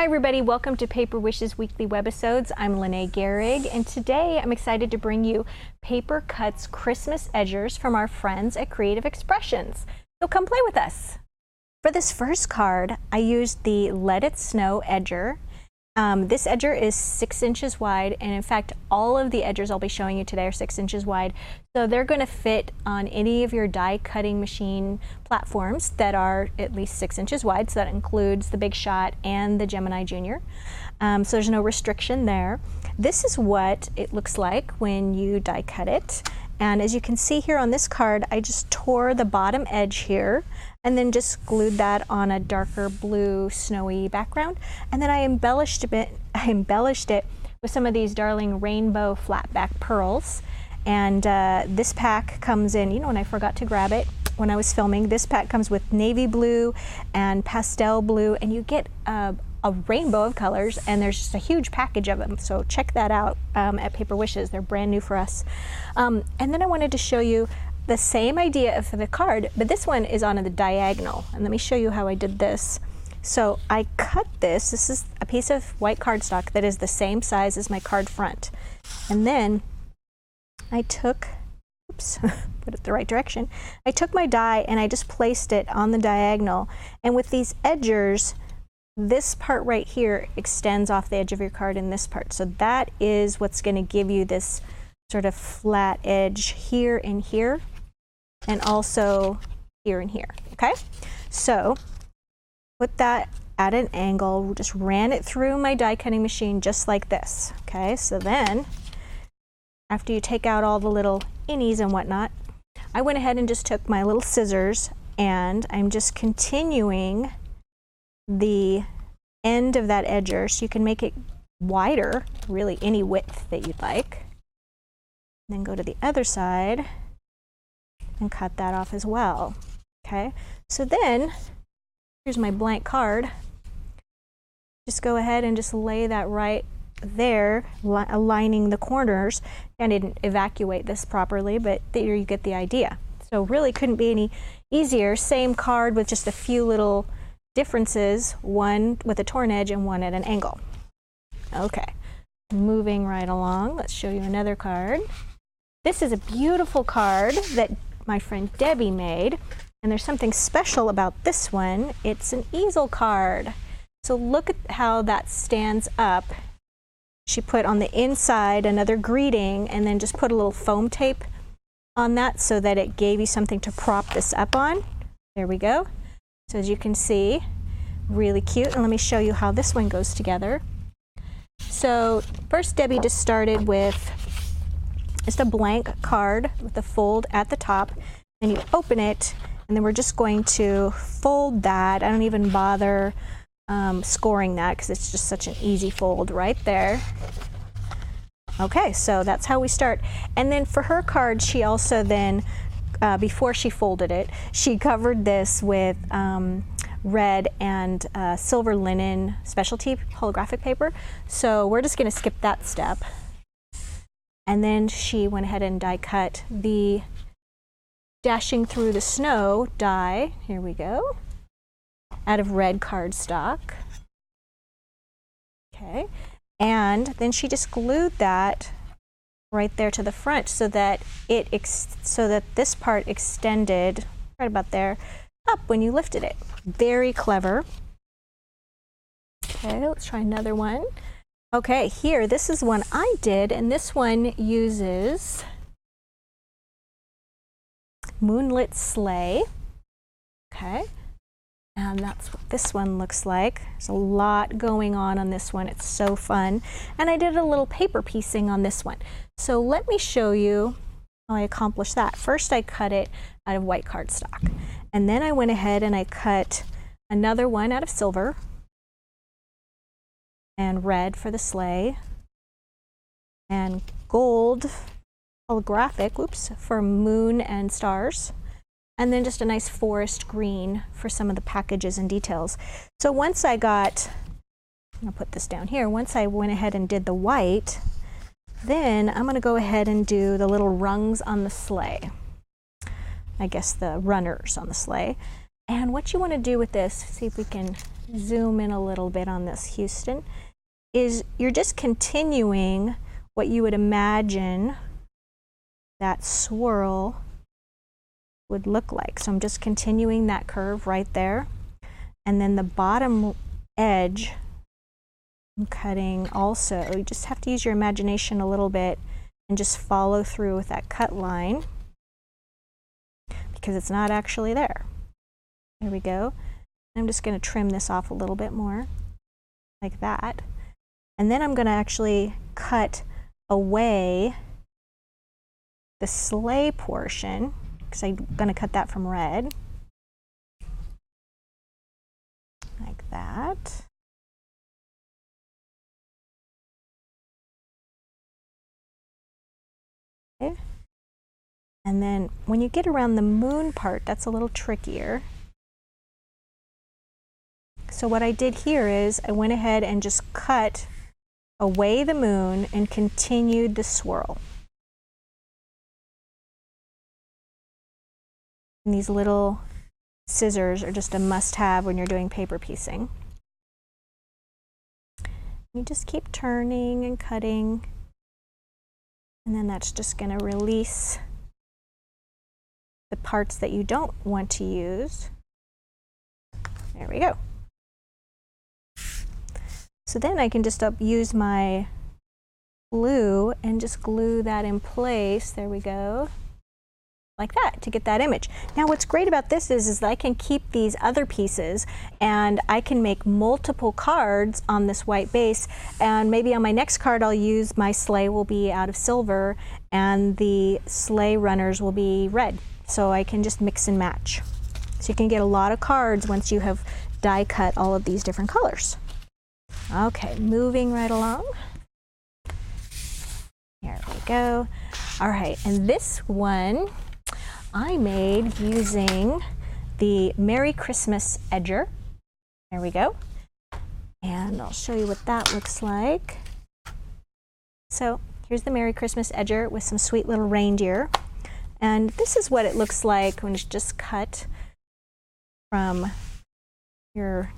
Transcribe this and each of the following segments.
Hi everybody, welcome to Paper Wishes Weekly Webisodes. I'm Lene Gehrig, and today I'm excited to bring you Paper Cuts Christmas edgers from our friends at Creative Expressions. So come play with us. For this first card, I used the Let It Snow edger. This edger is 6 inches wide, and in fact all of the edgers I'll be showing you today are 6 inches wide, so they're going to fit on any of your die cutting machine platforms that are at least 6 inches wide, so that includes the Big Shot and the Gemini Junior. So there's no restriction there. This is what it looks like when you die cut it, and as you can see here on this card, I just tore the bottom edge here and then just glued that on a darker blue snowy background, and then I embellished it with some of these darling rainbow flat back pearls. And this pack comes in, and I forgot to grab it when I was filming, this pack comes with navy blue and pastel blue, and you get a rainbow of colors, and there's just a huge package of them, so check that out at Paper Wishes. They're brand new for us. And then I wanted to show you the same idea for the card, but this one is on the diagonal, and let me show you how I did this. So I cut this. This is a piece of white cardstock that is the same size as my card front, and then I took, oops, put it the right direction. I took my die and I just placed it on the diagonal, and with these edgers, this part right here extends off the edge of your card in this part, so that is what's going to give you this sort of flat edge here and here, and also here and here. Okay, so put that at an angle, just ran it through my die cutting machine just like this. Okay, so then after you take out all the little innies and whatnot, I went ahead and just took my little scissors, and I'm just continuing the end of that edger, so you can make it wider, really any width that you'd like. Then go to the other side and cut that off as well. Okay, so then here's my blank card. Just go ahead and just lay that right there, aligning the corners. I didn't evacuate this properly, but there you get the idea. So really couldn't be any easier. Same card with just a few little differences, one with a torn edge and one at an angle. Okay, moving right along, let's show you another card. This is a beautiful card that my friend Debbie made, and there's something special about this one. It's an easel card. So look at how that stands up. She put on the inside another greeting, and then just put a little foam tape on that so that it gave you something to prop this up on. There we go. So as you can see, really cute. And let me show you how this one goes together. So first Debbie just started with just a blank card with a fold at the top, and you open it, and then we're just going to fold that. I don't even bother scoring that because it's just such an easy fold right there. Okay, so that's how we start. And then for her card, she also then, before she folded it, she covered this with red and silver linen specialty holographic paper. So we're just going to skip that step. And then she went ahead and die cut the Dashing Through the Snow die. Here we go. Out of red cardstock. Okay. And then she just glued that right there to the front so that this part extended right about there up when you lifted it. Very clever. Okay, let's try another one. Okay, here, this is one I did, and this one uses Moonlit Sleigh. Okay, and that's what this one looks like. There's a lot going on this one. It's so fun. And I did a little paper piecing on this one. So let me show you how I accomplished that. First, I cut it out of white cardstock, and then I went ahead and I cut another one out of silver and red for the sleigh, and gold holographic, oops, for moon and stars, and then just a nice forest green for some of the packages and details. So once I got, I'll put this down here, once I went ahead and did the white, then I'm going to go ahead and do the little rungs on the sleigh. I guess the runners on the sleigh. And what you want to do with this, see if we can zoom in a little bit on this, Houston, is you're just continuing what you would imagine that swirl would look like. So I'm just continuing that curve right there. And then the bottom edge, I'm cutting also. You just have to use your imagination a little bit and just follow through with that cut line because it's not actually there. There we go. I'm just going to trim this off a little bit more, like that. And then I'm going to actually cut away the sleigh portion, because I'm going to cut that from red. Like that. Okay. And then when you get around the moon part, that's a little trickier. So what I did here is I went ahead and just cut away the moon and continued the swirl. And these little scissors are just a must-have when you're doing paper piecing. You just keep turning and cutting, and then that's just going to release the parts that you don't want to use. There we go. So then I can just use my glue and just glue that in place. There we go. Like that, to get that image. Now what's great about this is that I can keep these other pieces and I can make multiple cards on this white base, and maybe on my next card I'll use my sleigh will be out of silver and the sleigh runners will be red. So I can just mix and match. So you can get a lot of cards once you have die cut all of these different colors. Okay, moving right along. Here we go. All right, and this one I made using the Merry Christmas edger. There we go. And I'll show you what that looks like. So here's the Merry Christmas edger with some sweet little reindeer. And this is what it looks like when it's just cut from your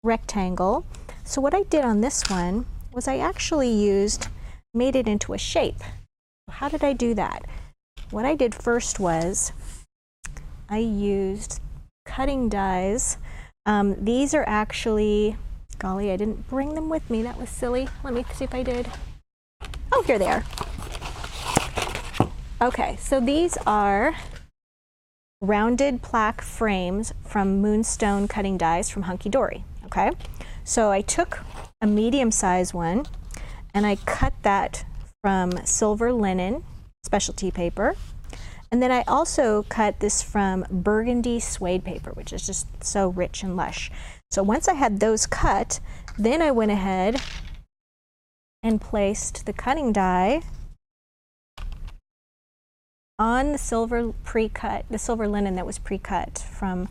rectangle. So what I did on this one was I actually made it into a shape. How did I do that? What I did first was I used cutting dies. These are actually, golly, I didn't bring them with me. That was silly. Let me see if I did. Oh, here they are. Okay, so these are rounded plaque frames from Moonstone cutting dies from Hunky Dory. Okay, so I took a medium-sized one and I cut that from silver linen specialty paper, and then I also cut this from burgundy suede paper, which is just so rich and lush. So once I had those cut, then I went ahead and placed the cutting die on the silver pre-cut, the silver linen that was pre-cut from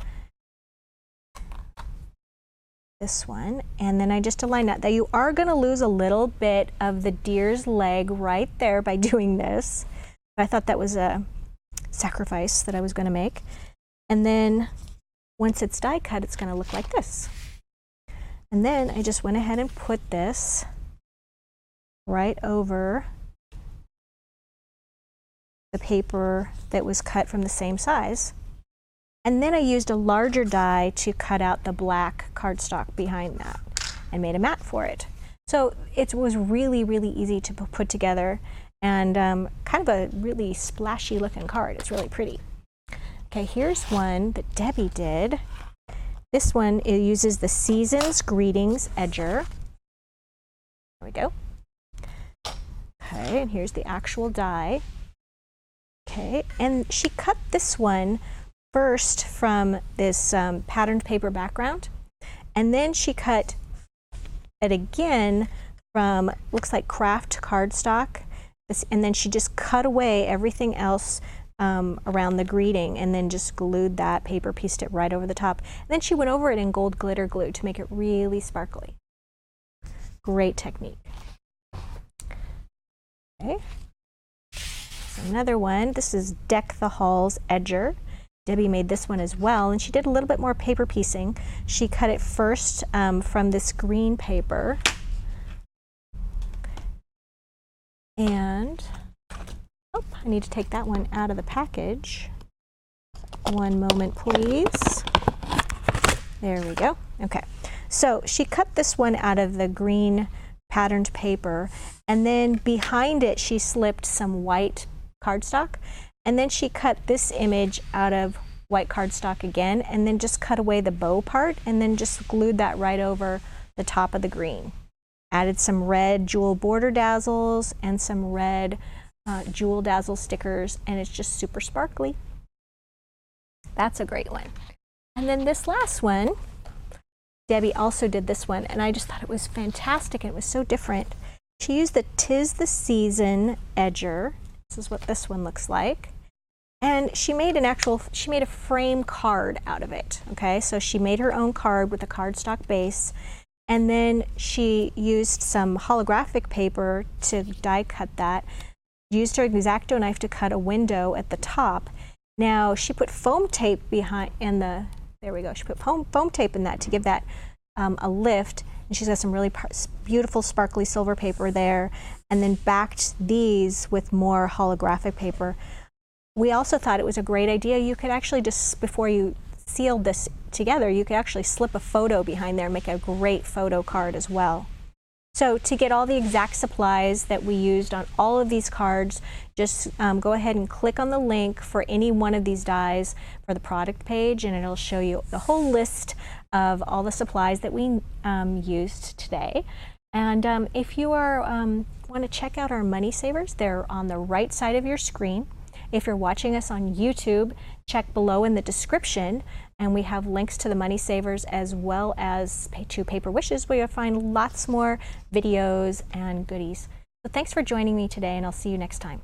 this one, and then I just aligned that. Now you are going to lose a little bit of the deer's leg right there by doing this. I thought that was a sacrifice that I was going to make. And then once it's die cut, it's going to look like this. And then I just went ahead and put this right over the paper that was cut from the same size. And then I used a larger die to cut out the black cardstock behind that and made a mat for it. So it was really, really easy to put together, and kind of a really splashy looking card. It's really pretty. Okay, here's one that Debbie did. This one, it uses the Season's Greetings edger. There we go. Okay, and here's the actual die. Okay, and she cut this one first from this patterned paper background, and then she cut it again from, looks like craft cardstock, and then she just cut away everything else around the greeting and then just glued that paper, pieced it right over the top. And then she went over it in gold glitter glue to make it really sparkly. Great technique. Okay. So another one, this is Deck the Halls edger. Debbie made this one as well, and she did a little bit more paper piecing. She cut it first from this green paper. And, oh, I need to take that one out of the package. One moment, please. There we go. Okay, so she cut this one out of the green patterned paper, and then behind it she slipped some white cardstock, and then she cut this image out of white cardstock again, and then just cut away the bow part, and then just glued that right over the top of the green. Added some red jewel border dazzles and some red jewel dazzle stickers, and it's just super sparkly. That's a great one. And then this last one, Debbie also did this one, and I just thought it was fantastic, and it was so different. She used the 'Tis the Season edger. This is what this one looks like. And she made a frame card out of it, okay? So she made her own card with a cardstock base, and then she used some holographic paper to die cut that, used her X-Acto knife to cut a window at the top. Now she put foam tape behind in the, there we go, she put foam tape in that to give that a lift, and she's got some really beautiful sparkly silver paper there, and then backed these with more holographic paper. We also thought it was a great idea. You could actually just, before you sealed this together, you could actually slip a photo behind there and make a great photo card as well. So to get all the exact supplies that we used on all of these cards, just go ahead and click on the link for any one of these dies for the product page, and it'll show you the whole list of all the supplies that we used today. And if you want to check out our money savers, they're on the right side of your screen. If you're watching us on YouTube, check below in the description, and we have links to the money savers as well as to Paper Wishes, where you'll find lots more videos and goodies. So thanks for joining me today, and I'll see you next time.